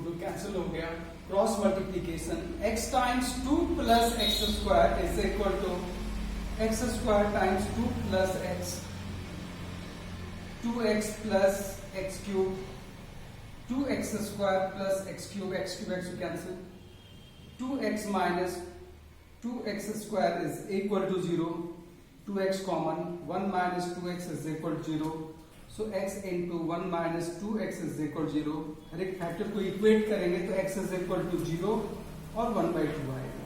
2 cancel हो गया, cross multiplication x times 2 plus x square is equal to x square times 2 plus x, 2x plus x cube, 2x square plus x cube cancel, 2x minus 2x square is equal to 0, 2x common, 1 minus 2x is equal to 0, so x into 1 minus 2x is equal 0। हर एक factor को equate करेंगे तो x is equal to 0 और 1/2 आएगा।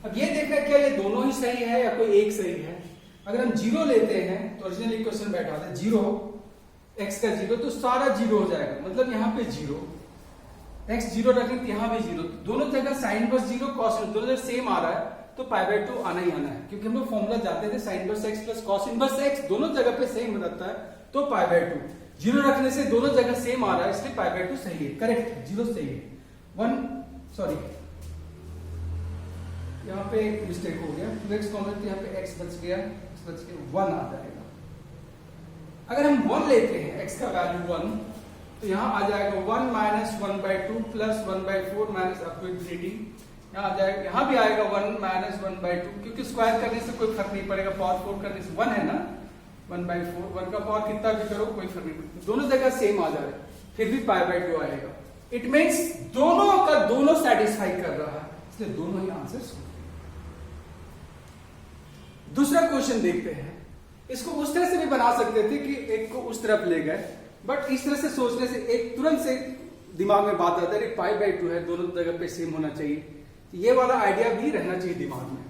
अब ये देखना क्या ये दोनों ही सही है या कोई एक सही है। अगर हम 0 लेते हैं तो ओरिजिनल इक्वेशन बैठा था 0, x का 0 तो सारा 0 हो जाएगा, मतलब यहाँ पे 0, x 0 रखें तो यहाँ भी 0, दोनों जगह साइन इनवर्स 0 कॉस दोनों जगह सेम आ रहा है तो π/2 आना ही आना है, क्योंकि हम लोग फॉर्मूला जानते थे sign inverse x plus cos inverse x दोनों जगह पे सेम रहता है तो π/2, 0 रखने से दोनों जगह सेम आ रहा है इसलिए π/2 सही है, करेक्ट 0 सही है। 1 सॉरी यहाँ पे एक मिस्टेक हो गया, 2x कॉमन तो यहाँ पे x बच गया, x बच के 1 आ जाएगा। अगर हम 1 लेते हैं x का वैल्यू 1 तो यहाँ आ जाएगा 1 minus 1/2 plus 1/4 minus up to infinity, यहाँ आ जाएगा, यहाँ भी आएगा 1 माइनस 1/2, क्योंकि स्क्वायर करने से कोई फर्क नहीं पड़ेगा, पावर 4 करने से 1 है ना, 1/4, 1 का पावर कितना भी करो कोई फर्क नहीं पड़ेगा, दोनों जगह सेम आ जाएगा, फिर भी π/2 आएगा। इट मीन्स दोनों का दोनों सेटिस्फाई कर रहा है, इसलिए दोनों ही आंसर्स होंगे। दूसरा क्वेश्चन देखते हैं, इसको उस तरह से भी बना सकते थे कि एक को उस तरफ ले गए, बट इस तरह से सोचने से एक तुरंत से दिमाग में बात आता है कि π/2 है, दोनों जगह पे सेम होना चाहिए, ये वाला आइडिया भी रहना चाहिए दिमाग में।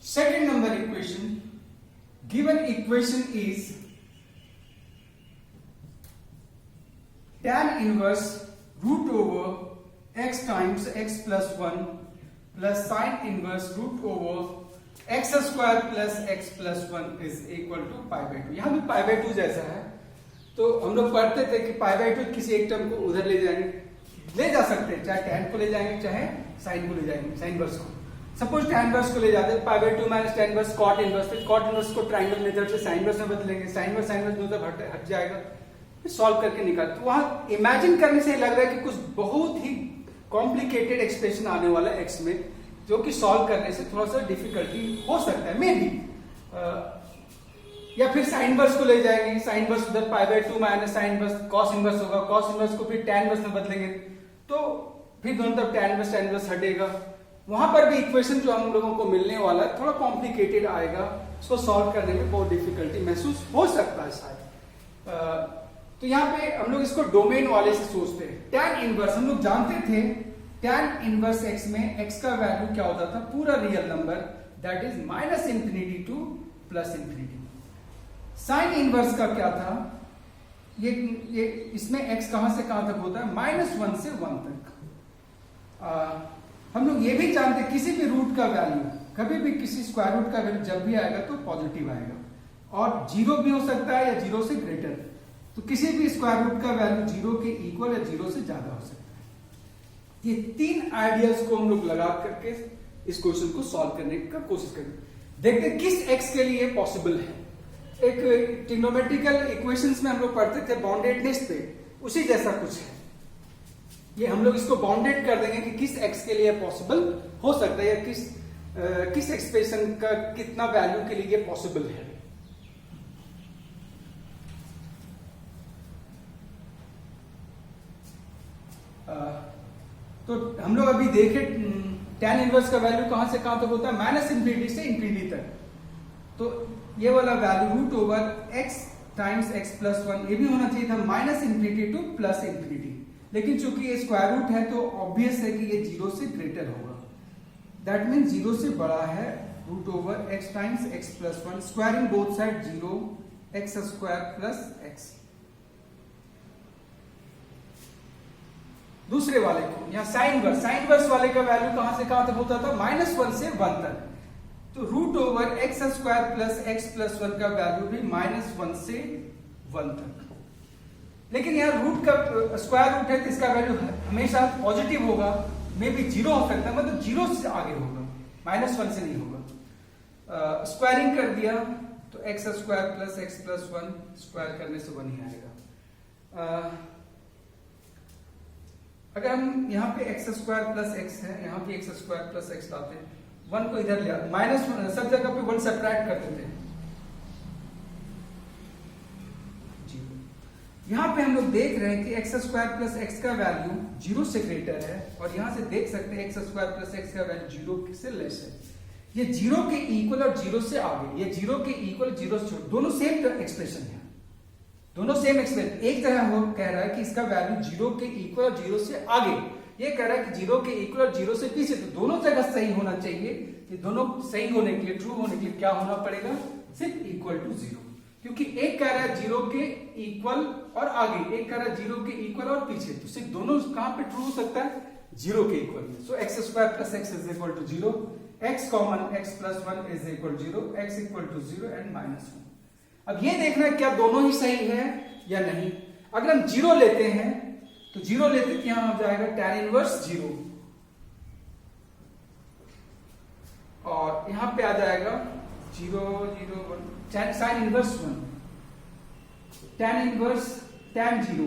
Second number equation, given equation is tan inverse root over x times x plus 1 plus sin inverse root over x square plus x plus 1 is equal to π/2। यहाँ भी π/2 जैसा है, तो हम लोग पढ़ते थे कि π/2 किसी एक टर्म को उधर ले जाएंगे, ले जा सकते हैं, चाहे tan को ले जाएंगे चाहे sin को ले जाएंगे, sin इनवर्स को। सपोज tan इनवर्स को ले जाते हैं, π/2 minus tan inverse cot inverse, फिर cot इनवर्स को ट्राइंगल मेथड से sin इनवर्स में बदलेंगे, sin इनवर्स दोनों तरफ हट जाएगा, सॉल्व करके निकाल। तो वहां इमेजिन करने से लग रहा है कि कुछ बहुत ही कॉम्प्लिकेटेड एक्सप्रेशन आने वाला है x में, जो कि सॉल्व करने से थोड़ा सा डिफिकल्टी हो सकता है मे बी, या फिर साइन इनवर्स को ले जाएंगे, साइन इनवर्स उधर π/2 minus sine inverse cos inverse होगा, कॉस इनवर्स को फिर tan इनवर्स में बदलेंगे तो फिर दोनों तरफ tan इनवर्स हटेगा। वहां पर भी इक्वेशन जो हम लोगों को मिलने वाला है थोड़ा कॉम्प्लिकेटेड आएगा, इसको सॉल्व करने में बहुत डिफिकल्टी महसूस हो सकता है शायद। तो यहाँ पे हम लोग इसको डोमेन वाले से सोचते हैं। tan इनवर्स हम लोग जानते थे, tan इनवर्स x में x का वैल्यू क्या होता था, पूरा real number, that is -∞ to +∞। Sine inverse का क्या था, ये इसमें x कहां से कहां तक होता है, -1 से 1 तक। हम लोग ये भी जानते हैं किसी भी रूट का वैल्यू, कभी भी किसी स्क्वायर रूट का वैल्यू जब भी आएगा तो पॉजिटिव आएगा, और 0 भी हो सकता है या 0 से ग्रेटर, तो किसी भी स्क्वायर रूट का वैल्यू 0 के इक्वल या 0 से ज्यादा हो सकता है। ये 3 आइडियाज को हम लोग लगा करके इस क्वेश्चन को सॉल्व करने का कोशिश करेंगे। देखते हैं किस x के लिए पॉसिबल है। एक ट्रिग्नोमेट्रिकल इक्वेशंस में हम लोग पढ़ते थे बाउंडेडनेस पे, उसी जैसा कुछ है ये। हम लोग इसको बाउंडेड कर देंगे कि किस x के लिए पॉसिबल हो सकता है, या किस एक्सप्रेशन का कितना वैल्यू के लिए ये पॉसिबल है। तो हम लोग अभी देखे tan इनवर्स का वैल्यू कहां से कहां तक होता है, -∞ से ∞ तक। तो ये वाला value root over x times x plus 1, ये भी होना चाहिए था -∞ टू +∞, लेकिन चूंकि ये स्क्वायर रूट है तो ऑब्वियस है कि ये 0 से ग्रेटर होगा, दैट मीन 0 से बड़ा है root over x times x plus 1, squaring both side 0, x square plus x। दूसरे वाले को यहाँ साइन इनवर्स वाले का वैल्यू कहां से कहां तक होता था, -1 से 1 तक, तो root over x square plus x plus 1 का वैल्यू भी -1 से 1 तक। लेकिन यहाँ रूट का स्क्वायर रूट है तो इसका वैल्यू हमेशा पॉजिटिव होगा, मे बी 0 हो सकता है, मतलब 0 से आगे होगा। -1 से नहीं होगा। स्क्वायरिंग कर दिया तो x square plus x plus 1 square करने से 1 ही आएगा। अगर हम यहाँ पे x स्क्वायर प्लस x है, यहाँ पे x स्क्वायर प्लस x लाते हैं, 1 को इधर ले आते, -1 सब जगह पे 1 सेपरेट कर देते हैं। यहाँ पे हम लोग देख रहे हैं कि x स्क्वायर प्लस x का वैल्यू 0 से ग्रेटर है, और यहाँ से देख सकते हैं x स्क्वायर प्लस x का वैल्यू 0 से लेस है। ये 0 के इक्वल और 0 से आगे, ये 0 के इक्वल 0 से छोटे, दोनों सेम एक्सप्रेशन है, दोनों सेम एक्सप्रेशन। एक तरह वो कह रहा है कि इसका वैल्यू 0 के इक्वल और 0 से आगे, ये कह रहा है कि 0 के इक्वल और 0 से पीछे, तो दोनों जगह सही होना चाहिए। ये दोनों सही होने के लिए, ट्रू होने के लिए क्या होना पड़ेगा, सिर्फ इक्वल टू 0, क्योंकि एक कह रहा है 0 के इक्वल और आगे, एक कह रहा है 0 के इक्वल और पीछे, तो सिर्फ दोनों कहां पे ट्रू हो सकता है, 0 के इक्वल में। So x square plus x is equal to 0, x common x plus 1 is equal 0, x equal to 0 and -1। अब ये देखना है क्या दोनों ही सही है या नहीं। अगर हम 0 लेते हैं तो 0 लेते तो यहां हो जाएगा tan इनवर्स 0, और यहां पे आ जाएगा 0 0 1 sine inverse 1, tan inverse tan 0,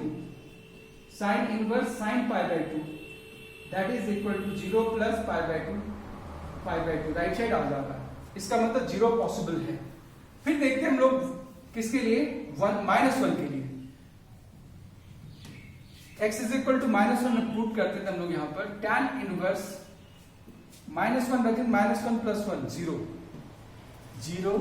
sine inverse sine pi by 2, that is equal to 0 plus pi by 2, right side आ जाएगा। इसका मतलब 0 पॉसिबल है। फिर देखते हैं हम लोग किसके लिए, -1 के लिए। x is equal to -1 put करते थे हम लोग, यहां पर tan इनवर्स -1 रखें, -1 प्लस 1 0 0,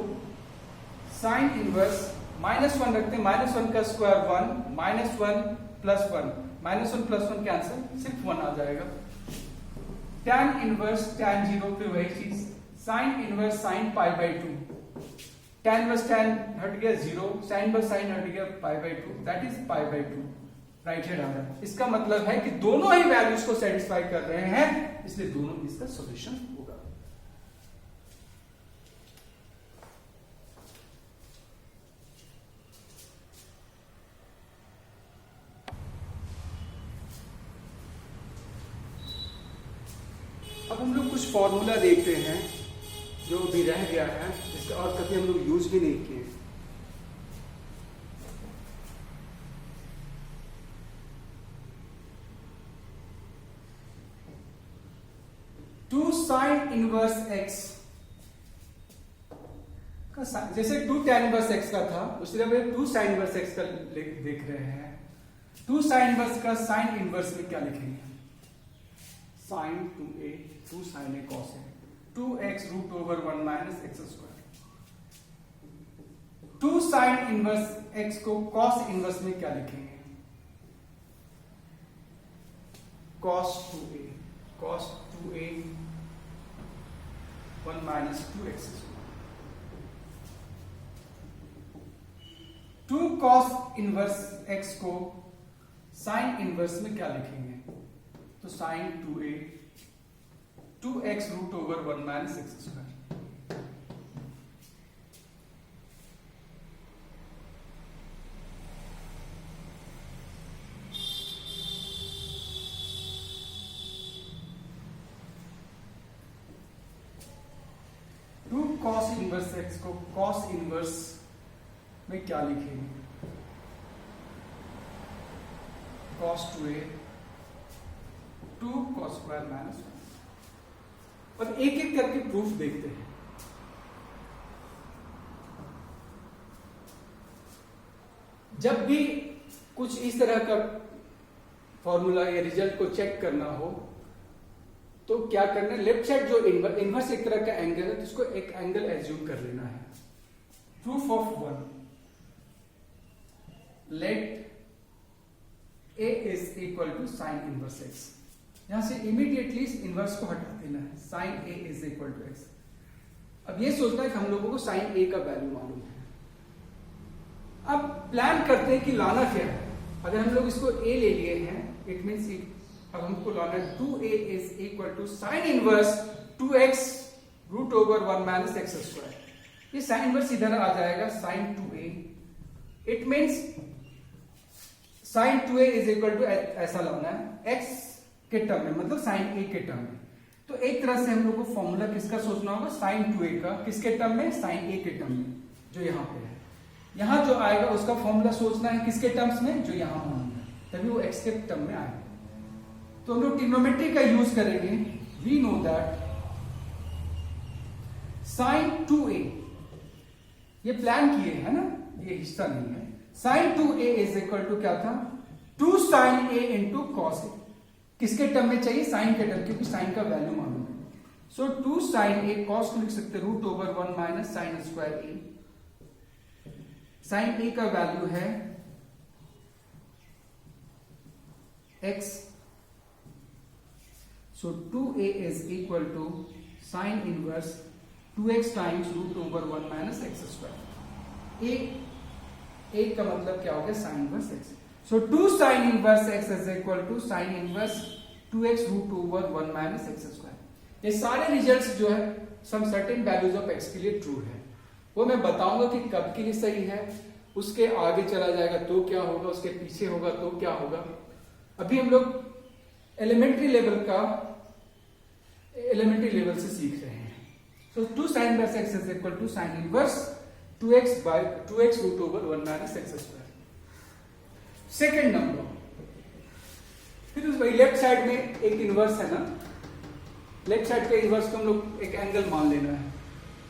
साइन इनवर्स -1 रखते हैं, -1 का स्क्वायर 1, -1 प्लस 1, -1 प्लस 1 कैंसिल, सिर्फ 1 आ जाएगा। tan इनवर्स tan 0 पे वही चीज, sine inverse sine pi by 2, tan inverse tan हट गया 0, साइन इनवर्स साइन हट गया pi by 2, that is pi by 2, right hand आ रहा है। इसका मतलब है कि दोनों ही वैल्यूज को सेटिस्फाई कर रहे हैं, इसलिए दोनों इसका सॉल्यूशन होगा। अब हम लोग कुछ फॉर्मूला देखते हैं जो भी रह गया है, इसका और कभी हम लोग यूज भी नहीं किए। टू साइन इनवर्स x का, जैसे 2 tan इनवर्स x का था, उसी तरह 2 साइन इनवर्स x का देख रहे हैं। 2 साइन इनवर्स का साइन इनवर्स में क्या लिखेंगे, sine 2a, 2 sine a cos a, 2x root over 1 minus x square. 2 sine inverse x को cos इनवर्स में क्या लिखेंगे, cos 2a, cos 2a 1 minus 2x square. 2 cos inverse x को sine inverse में क्या लिखेंगे, तो sine 2a 2x root over 1 minus x square. cos inverse x को cos इनवर्स में क्या लिखेंगे, cos 2a 2 cos square minus 1। और एक एक करके प्रूफ देखते हैं। जब भी कुछ इस तरह का फॉर्मूला या रिजल्ट को चेक करना हो तो क्या करना है, लेफ्ट साइड जो इनवर्स एक तरह का एंगल है तो उसको एक एंगल एज्यूम कर लेना है। Proof of 1, let a is equal to sine inverse x। यहां से इमीडिएटली इनवर्स को हटा देना है, sine a is equal to x। अब ये सोचना है कि हम लोगों को साइन a का वैल्यू मालूम है। अब प्लान करते हैं कि लाना क्या है। अगर हम लोग इसको a ले लिए हैं, इट मींस अब हमको लाना है 2a is equal to sine inverse 2x root over 1 minus x square. ये साइन इनवर्स इधर आ जाएगा, sine 2a, it means sine 2a is equal to ऐसा लाना है x के टर्म में, मतलब साइन a के टर्म में। तो एक तरह से हम लोग को फॉर्मूला किसका सोचना होगा, साइन 2a का, किसके टर्म में, साइन a के टर्म में, जो यहाँ पे है। यहाँ जो आएगा उसका फॉर्मूला सोचना है किसके टर्म्स में, जो यहाँ होंगे, तभी वो x के टर्म में आएगा। तो हम लोग ट्रिग्नोमेट्री का यूज करेंगे। We know that sine 2a, ये प्लान किए है ना, ये हिस्सा नहीं है। Sign 2a is equal to क्या था, 2 sine a into cos a। किसके टर्म में चाहिए, साइन के टर्म, क्योंकि साइन का वैल्यू मालूम है। सो 2 साइन a, कॉस को लिख सकते root over 1 minus sine square a। Sine a का वैल्यू है x, so 2a is equal to sine inverse 2x times root over 1 minus x square. a का मतलब क्या हो गया, sine inverse x। So 2 sine inverse x is equal to sine inverse 2x root over 1 minus x square. ये सारे results जो है some certain values of x के लिए ट्रू है। वो मैं बताऊंगा कि कब के लिए सही है, उसके आगे चला जाएगा तो क्या होगा, उसके पीछे होगा तो क्या होगा। अभी हम लोग एलिमेंट्री लेवल से सीख रहे हैं। So 2 sine inverse x is equal to sine inverse 2x root over 1 minus x square. Second number, फिर उस भाई लेफ्ट साइड में एक इनवर्स है ना, लेफ्ट साइड के इनवर्स को हम लोग एक एंगल मान लेना है।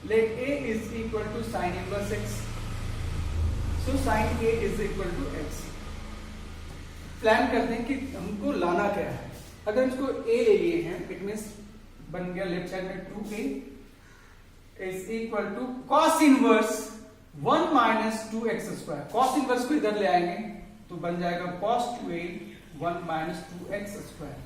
Let a is equal to sine inverse x, so sine a is equal to x। Plan करते हैं कि हमको लाना क्या है। अगर हम इसको a ले लिए हैं, इट मींस बन गया लेफ्ट साइड में 2a is equal to cos inverse 1 minus 2x square. Cos inverse को इधर ले आएंगे तो बन जाएगा cos 2a 1 minus 2x square.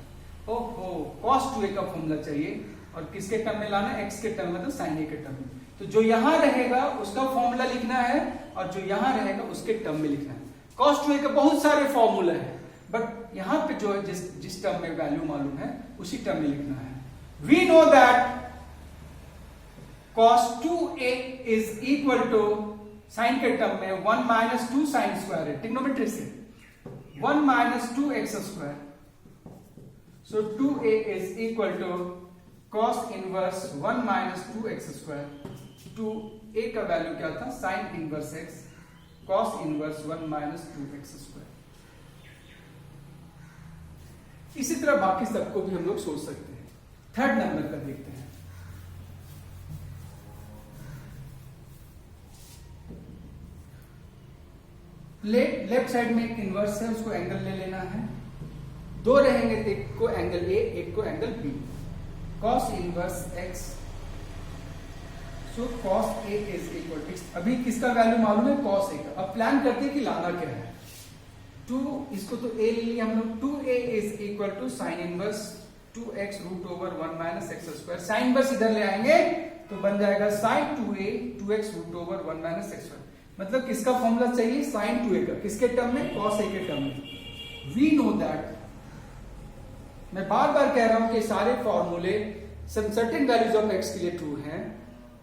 ओहो, cos 2a का फॉर्मूला चाहिए और किसके टर्म में लाना है, x के टर्म में, तो sin a के टर्म में। तो जो यहां रहेगा उसका फॉर्मूला लिखना है और जो यहां रहेगा उसके टर्म में लिखना है। cos 2a के बहुत सारे फॉर्मूला है, बट यहां पे जो है जिस टर्म में वैल्यू मालूम है उसी टर्म में लिखना है। We know that cos 2a is equal to sine के टर्म में 1 माइनस 2 साइन स्क्वायर है, ट्रिग्नोमेट्री से 1 minus 2x square. So 2a is equal to cos inverse 1 minus 2x square. 2a का वैल्यू क्या था, sine inverse x, cos inverse 1 minus 2x square. इसी तरह बाकी सबको भी हम लोग सोच सकते हैं। थर्ड नंबर का देखते हैं। लेफ्ट साइड में एक इनवर्स है, उसको एंगल ले लेना है। दो रहेंगे, एक को एंगल A, एक को angle B। cos inverse x, so cos A is equal to, अभी किसका वैल्यू मालूम है, cos A का। अब प्लान करते हैं कि लाना क्या है। 2, इसको तो A ले लिया हम लोग। 2a is equal to sine inverse 2x root over 1 minus x square. Sine inverse इधर ले आएंगे तो बन जाएगा sine 2a 2x root over 1 minus x square. मतलब किसका फॉर्मूला चाहिए, साइन 2a का, किसके टर्म में, cos a के टर्म में। वी नो दैट, मैं बार बार कह रहा हूं कि सारे फॉर्मूले some certain values of x के लिए ट्रू हैं।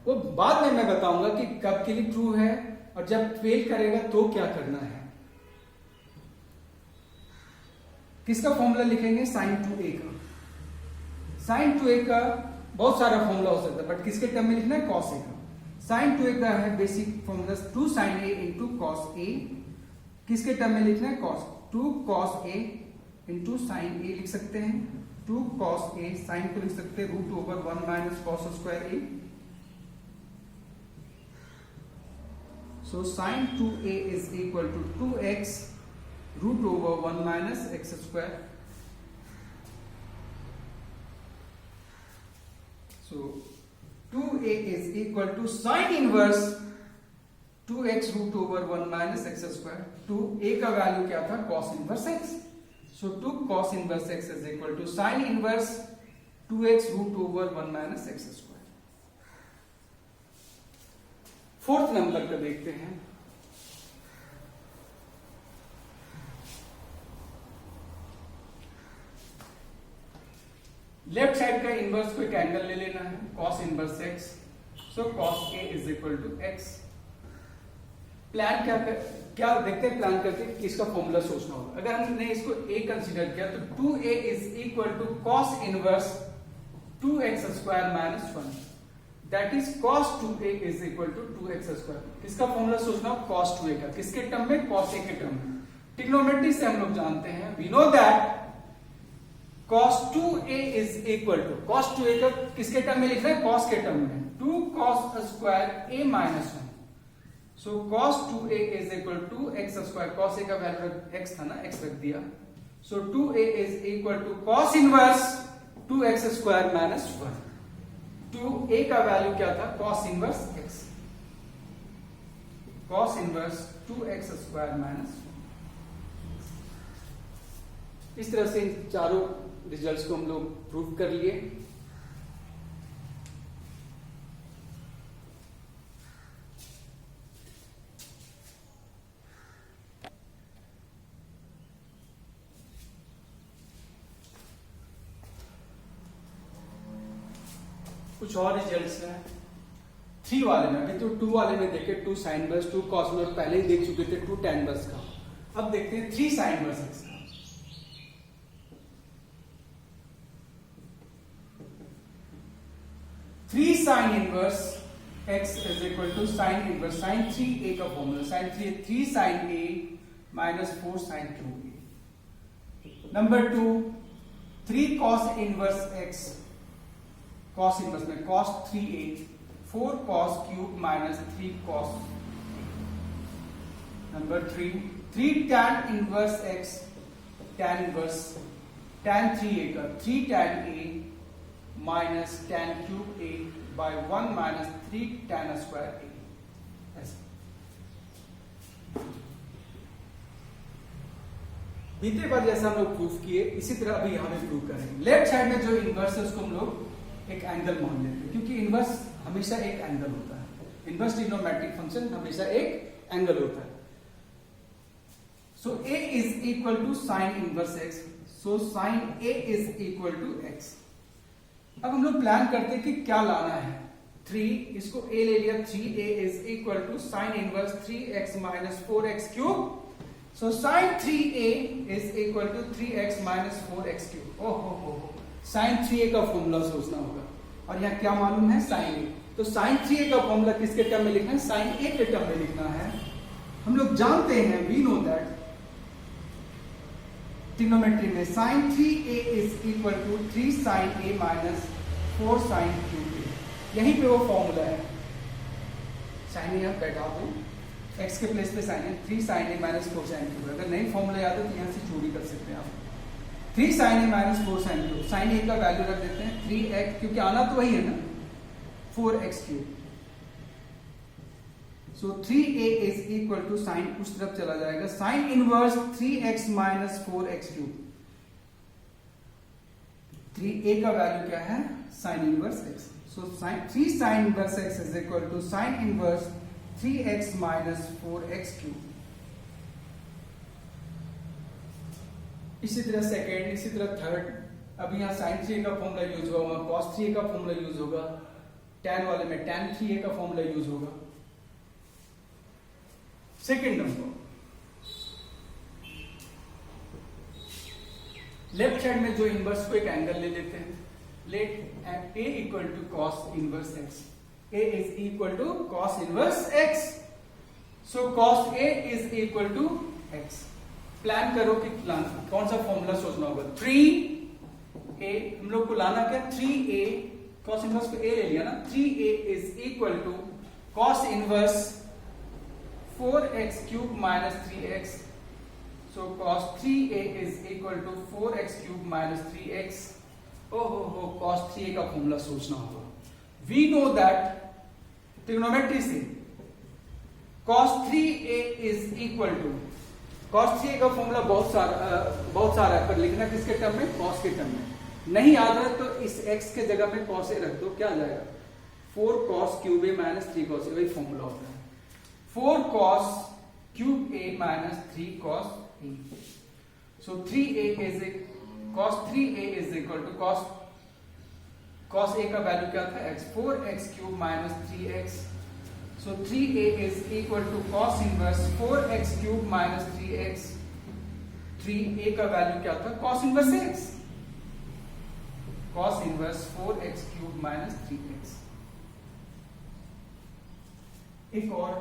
वो बाद में मैं बताऊंगा कि कब के लिए ट्रू है और जब फेल करेगा तो क्या करना है। किसका फॉर्मूला लिखेंगे, साइन 2a का। साइन 2a का बहुत सारा फॉर्मूला हो सकता है, बट किसके टर्म में लिखना है, cos a का। साइन 2a का है basic formula 2 sine a into cos a। किसके टर्म में लिखना है, cos 2 cos a into sine a लिख सकते हैं। 2 cos a, साइन को लिख सकते हैं root over 1 minus cos square a। So sine 2a is equal to 2x root over 1 minus x square. So 2a is equal to sin inverse 2x root over 1 minus x square। 2a का value क्या था, cos inverse x। So 2 cos inverse x is equal to sin inverse 2x root over 1 minus x square। Fourth number का देखते हैं। Left side का inverse को एक angle ले लेना है, cos inverse x। So cos a is equal to x। Plan क्या देखते हैं, प्लान करके इसका फॉर्मूला सोचना होगा। अगर हमने इसको a कंसीडर किया तो 2a is equal to cos inverse 2x square minus 1, that is cos 2a is equal to 2x square. किसका फॉर्मूला सोचना, cos 2a का, किसके टर्म में, cos a के टर्म में। ट्रिग्नोमेट्री से हम लोग जानते हैं, we know that cos 2a is equal to, cos 2a का किसके टर्म में लिख रहे हैं, cos के टर्म में, 2 cos square a minus 1। So cos 2a is equal to x square, cos a का वैल्यू x था ना, x रख दिया, so 2a is equal to cos inverse 2x square minus 1। 2a का वैल्यू क्या था, cos inverse x, cos inverse 2x square minus 1। इस तरह से इन चारों रिजल्ट्स को हम लोग प्रूव कर लिए। कुछ और रिजल्ट्स हैं 3 वाले में, अभी तो 2 वाले में देखे 2 साइन इनवर्स 2 कॉस इनवर्स पहले ही देख चुके थे, 2 tan इनवर्स का। अब देखते हैं 3 साइन इनवर्स x का। 3 sine inverse x is equal to sine inverse sine 3a का formula, sine 3 sine a minus 4 sine 2a। Number 2 3 cos inverse x, cos inverse में cos 3a, 4 cos cube minus 3 cos। नंबर 3 tan inverse x, tan inverse tan 3a का 3 tan a minus tan cube a by 1 minus 3 tan square a। बीते बार जैसा हम लोग proof किए, इसी तरह अभी यहां में प्रूव करेंगे। लेफ्ट साइड में जो इनवर्स है उसको हम लोग एक एंगल मान लेते हैं, क्योंकि इनवर्स हमेशा एक एंगल होता है, इनवर्स ट्रिग्नोमेट्रिक फंक्शन हमेशा एक एंगल होता है। So a is equal to sine inverse x, so sine a is equal to x। अब हम लोग प्लान करते हैं कि क्या लाना है, 3, इसको a ले लिया, 3a is equal to sine inverse 3x minus 4x cube. So sine 3a is equal to 3x minus 4x cube. ओहो, साइन 3a का फॉर्मूला सोचना होगा, और यहाँ क्या मालूम है, साइन a। तो साइन 3a का फॉर्मूला किसके टर्म में लिखना है, साइन a के टर्म में लिखना है। हम लोग जानते हैं, वी नो दैट ट्रिग्नोमेट्री में sine 3a is equal to 3 sine a minus 4 sine cube a। यहीं पे वो फॉर्मूला है, साइन a बैठा दो, x के प्लेस पे साइन है, 3 sine a minus 4 sine cube. अगर नहीं फॉर्मूला याद है तो यहाँ से चोरी कर सकते हैं आप, 3 sine a minus 4 sine cube. Sine a का वैल्यू रख देते हैं 3x, क्योंकि आना तो वही है ना, 4x cube. So 3a is equal to sine उस तरफ चला जाएगा, sign inverse 3x minus 4x cube. 3a का वैल्यू क्या है, sine inverse x। So 3 sine inverse x is equal to sine inverse 3x minus 4x cube. इसी तरह second, इसी तरह थर्ड। अब यहाँ साइन 3a का फॉर्मूला यूज होगा, cos 3a का फॉर्मूला यूज होगा, tan वाले में tan 3a का फॉर्मूला यूज होगा। सेकेंड नंबर, लेफ्ट साइड में जो इनवर्स को एक एंगल ले लेते हैं, let a equal to cos inverse x, a is equal to cos inverse x। So cos a is equal to x। Plan करो कि कौन सा फॉर्मूला सोचना होगा, 3a, हम लोग को लाना क्या, 3a, cos इनवर्स को a ले लिया ना, 3a is equal to cos inverse 4x cube minus 3x। So cos 3a is equal to 4x cube minus 3x। ओहो, cos 3a का फॉर्मूला सोचना होगा। वी नो दैट ट्रिग्नोमेट्री से cos 3a is equal to, cos 3a का formula बहुत सारा है, पर लिखना किसके टर्म में, cos के टर्म में। नहीं याद है तो इस x के जगह में cos a रख दो, क्या आ जाएगा, 4 cos cube a minus 3 cos a, वही फॉर्मूला होता है, 4 cos cube a minus 3 cos a। So 3a is cos 3a is equal to cos a का वैल्यू क्या था, x, 4x cube minus 3x। So 3a is equal to cos inverse 4x cube minus 3x। 3a का value क्या था, cos inverse x। cos inverse 4x cube minus 3x। एक और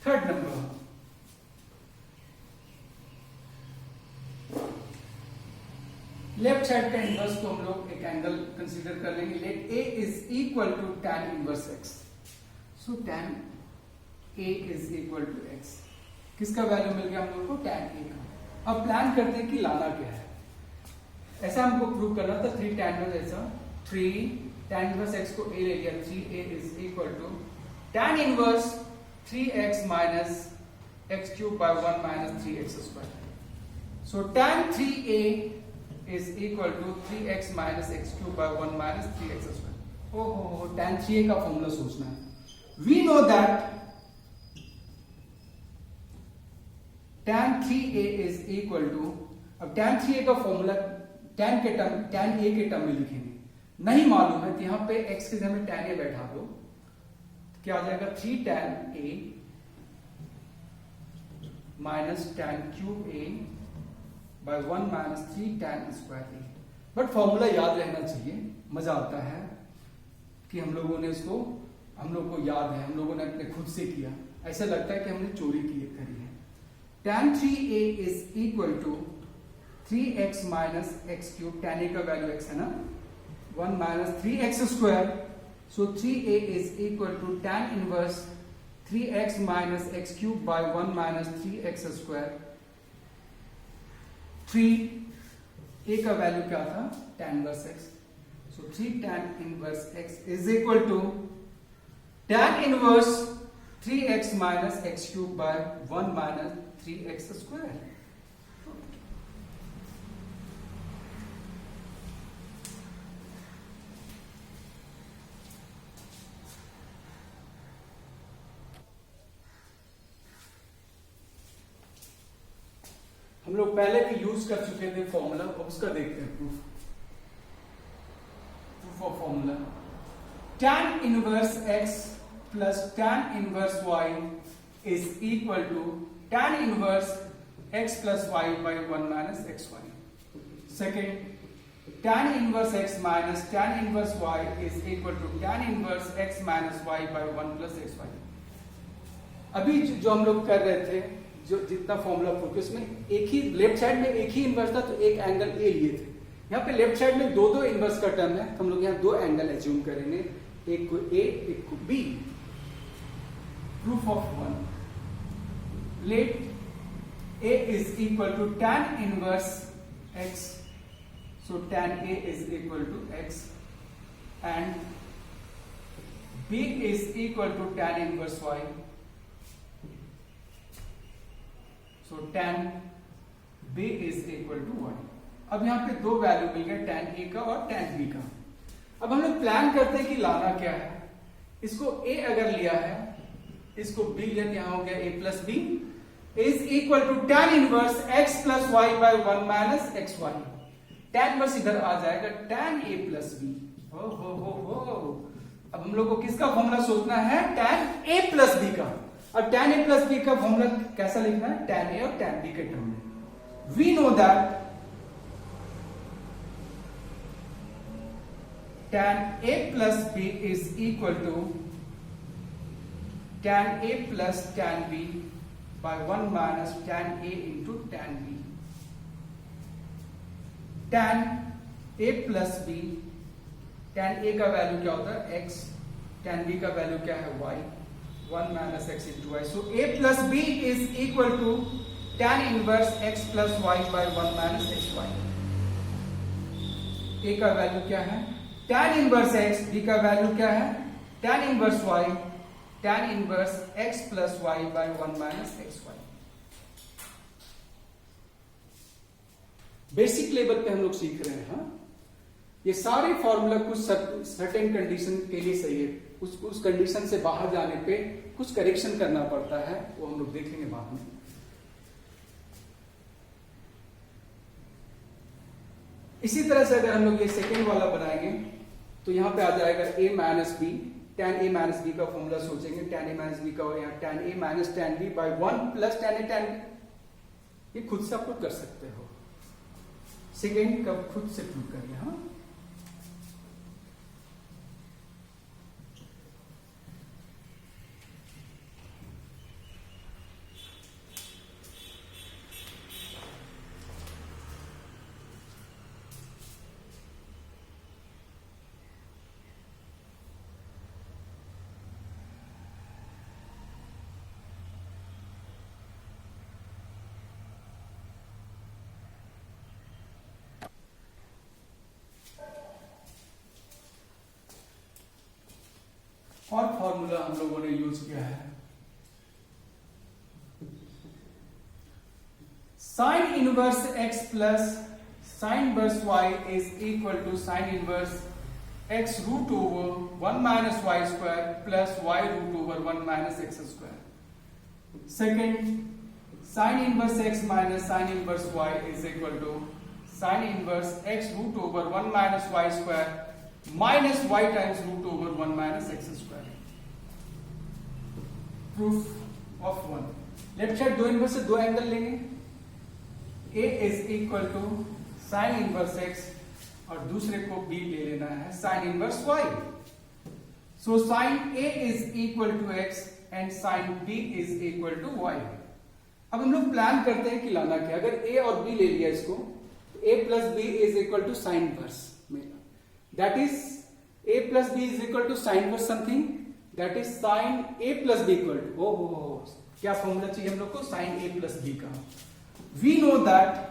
third number, left side का inverse को हम लोग एक एंगल कंसीडर कर लेंगे। Let a is equal to tan inverse x। So tan a is equal to x। किसका वैल्यू मिल गया हम लोग को? tan a का। अब प्लान करते हैं कि लाना क्या है। ऐसा हमको प्रूव करना था 3 tan इनवर्स ऐसा 3 tan इनवर्स x को a ले लिया, 3a is equal to tan inverse 3x minus x cube by 1 minus 3x square. So tan 3a is equal to 3x minus x cube by 1 minus 3x square। ओहो, tan 3a का formula सोचना है। We know that tan 3a is equal to, अब tan 3a का formula tan a के term में लिखेंगे, नहीं मालूम है तो यहां पे x की जगह में tan a बैठा दो, क्या आ जाएगा? 3 tan a minus tan cube a by 1 minus 3 tan square a। But formula याद रहना चाहिए, मजा आता है कि हम लोगों ने इसको, हम लोग को याद है, हम लोगों ने अपने खुद से किया, ऐसा लगता है कि हमने चोरी करी है। tan 3a is equal to 3x minus x cube, tan a का वैल्यू x है ना, 1 minus 3x square. So 3a is equal to tan inverse 3x minus x cube by 1 minus 3x square. 3 a का value क्या था? tan inverse x। So 3 tan inverse x is equal to tan inverse 3x minus x cube by 1 minus 3x square. हम लोग पहले भी use कर चुके थे फॉर्मूला, अब उसका देखते हैं proof of formula. tan inverse x plus tan inverse y is equal to tan inverse x plus y by 1 minus xy। Second, tan inverse x minus tan inverse y is equal to tan inverse x minus y by 1 plus xy। अभी जो हम लोग कर रहे थे, जो जितना formula proof, उसमें एक ही लेफ्ट साइड में एक ही इनवर्स था तो एक एंगल ए लिए थे। यहाँ पे लेफ्ट साइड में दो इनवर्स का टर्म है तो हम लोग यहाँ दो एंगल एज्यूम करेंगे, एक को ए एक को b. Proof of 1, let a is equal to tan inverse x, so tan a is equal to x and b is equal to tan inverse y। So tan b is equal to 1। अब यहाँ पे दो value मिल गए, tan a का और tan b का। अब हम लोग प्लान करते हैं कि लाना क्या है। इसको a अगर लिया है, इसको b लिया, यहाँ हो गया a plus b is equal to tan inverse x plus y by 1 minus x y. tan inverse इधर आ जाएगा tan a प्लस बी। हो अब हम लोग को किसका फॉर्मूला सोचना है? tan a प्लस बी का। अब tan a प्लस बी का फॉर्मूला कैसा लिखना है? tan a और tan b के टर्म में। We know that tan a plus b is equal to tan a plus tan b by 1 minus tan a into tan b। tan a plus b, tan a का value क्या होता है? x, tan b का value क्या है? y, 1 minus x into y। So a plus b is equal to tan inverse x plus y by 1 minus xy। a का value क्या है? tan inverse x। b का वैल्यू क्या है? tan inverse y, tan inverse x plus y by 1 minus xy। Basic level पे हम लोग सीख रहे हैं। हाँ, ये सारे फॉर्मूला कुछ सर्टेन कंडीशन के लिए सही है, उस कंडीशन से बाहर जाने पे कुछ करेक्शन करना पड़ता है, वो हम लोग देखेंगे बाद में। इसी तरह से अगर हम लोग ये सेकेंड वाला बनाएंगे तो यहां पे आ जाएगा a minus b, tan a minus b का फॉर्मूला सोचेंगे, tan a माइनस बी का हो यहाँ tan a minus tan b by 1 plus tan a tan b। ये खुद से आप लोग कर सकते हो, सेकेंड का खुद से प्रूव करिए। हाँ, और फॉर्मूला हम लोगों ने यूज किया है, sine inverse x plus sine inverse y is equal to sine inverse x root over 1 minus y square plus y root over 1 minus x square. Second, sine inverse x minus sine inverse y is equal to sine inverse x root over 1 minus y square minus y times root over 1 minus x square. Proof of one, left side दो inverse से दो angle लेंगे, a is equal to sine inverse x और दूसरे को b ले लेना है sine inverse y। So sine a is equal to x and sine b is equal to y। अब हम लोग प्लान करते हैं कि लाना क्या, अगर a और b ले लिया इसको तो a plus b is equal to sine inverse मेरा, that is a plus b is equal to sine inverse something, that is sine a plus b equal to, ओहो क्या फॉर्मूला चाहिए हम लोग को, साइन a प्लस b का। We know that